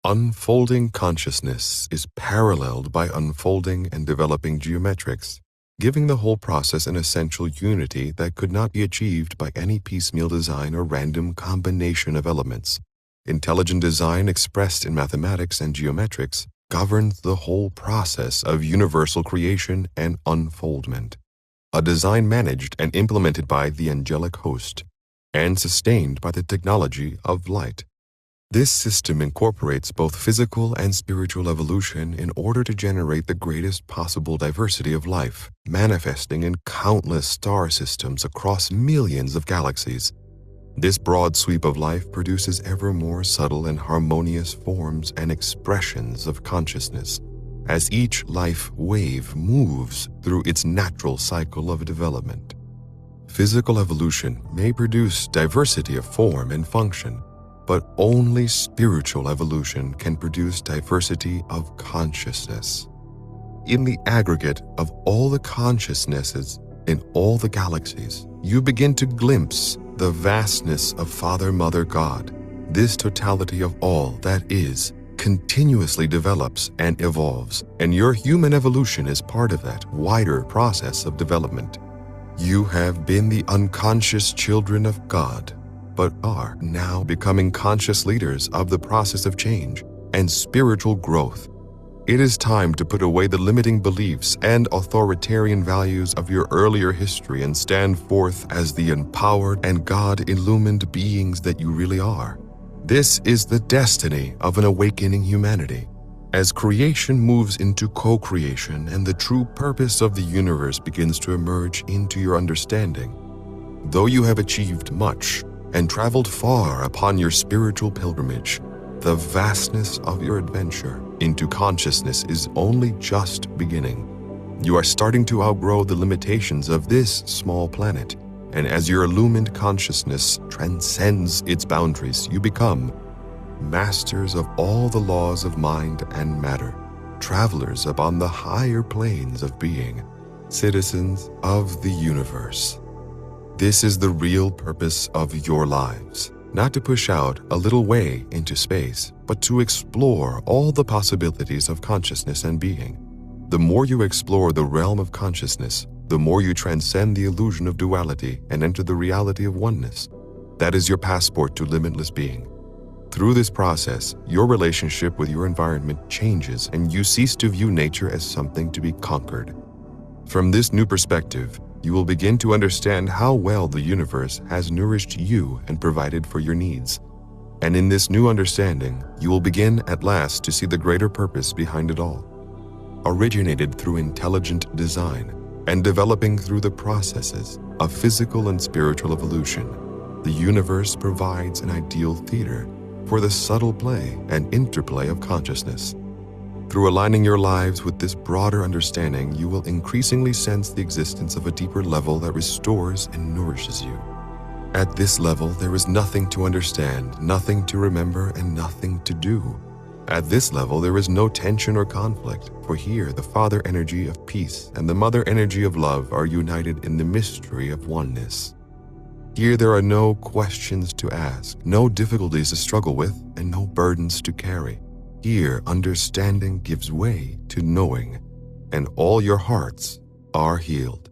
Unfolding consciousness is paralleled by unfolding and developing geometrics, giving the whole process an essential unity that could not be achieved by any piecemeal design or random combination of elements. Intelligent design expressed in mathematics and geometrics governs the whole process of universal creation and unfoldment. A design managed and implemented by the angelic host and sustained by the technology of light. This system incorporates both physical and spiritual evolution in order to generate the greatest possible diversity of life, manifesting in countless star systems across millions of galaxies. This broad sweep of life produces ever more subtle and harmonious forms and expressions of consciousness, as each life wave moves through its natural cycle of development. Physical evolution may produce diversity of form and function, but only spiritual evolution can produce diversity of consciousness. In the aggregate of all the consciousnesses in all the galaxies, you begin to glimpse the vastness of Father, Mother, God. This totality of all that is continuously develops and evolves, and your human evolution is part of that wider process of development. You have been the unconscious children of God, but are now becoming conscious leaders of the process of change and spiritual growth. It is time to put away the limiting beliefs and authoritarian values of your earlier history and stand forth as the empowered and God-illumined beings that you really are. This is the destiny of an awakening humanity. As creation moves into co-creation and the true purpose of the universe begins to emerge into your understanding, though you have achieved much and traveled far upon your spiritual pilgrimage, the vastness of your adventure into consciousness is only just beginning. You are starting to outgrow the limitations of this small planet, and as your illumined consciousness transcends its boundaries, you become masters of all the laws of mind and matter, travelers upon the higher planes of being, citizens of the universe. This is the real purpose of your lives, not to push out a little way into space, but to explore all the possibilities of consciousness and being. The more you explore the realm of consciousness, the more you transcend the illusion of duality and enter the reality of oneness. That is your passport to limitless being. Through this process, your relationship with your environment changes and you cease to view nature as something to be conquered. From this new perspective, you will begin to understand how well the universe has nourished you and provided for your needs. And in this new understanding, you will begin at last to see the greater purpose behind it all. Originated through intelligent design and developing through the processes of physical and spiritual evolution, the universe provides an ideal theater for the subtle play and interplay of consciousness. Through aligning your lives with this broader understanding, you will increasingly sense the existence of a deeper level that restores and nourishes you. At this level, there is nothing to understand, nothing to remember, and nothing to do. At this level, there is no tension or conflict, for here the Father energy of peace and the Mother energy of love are united in the mystery of oneness. Here there are no questions to ask, no difficulties to struggle with, and no burdens to carry. Here, understanding gives way to knowing, and all your hearts are healed.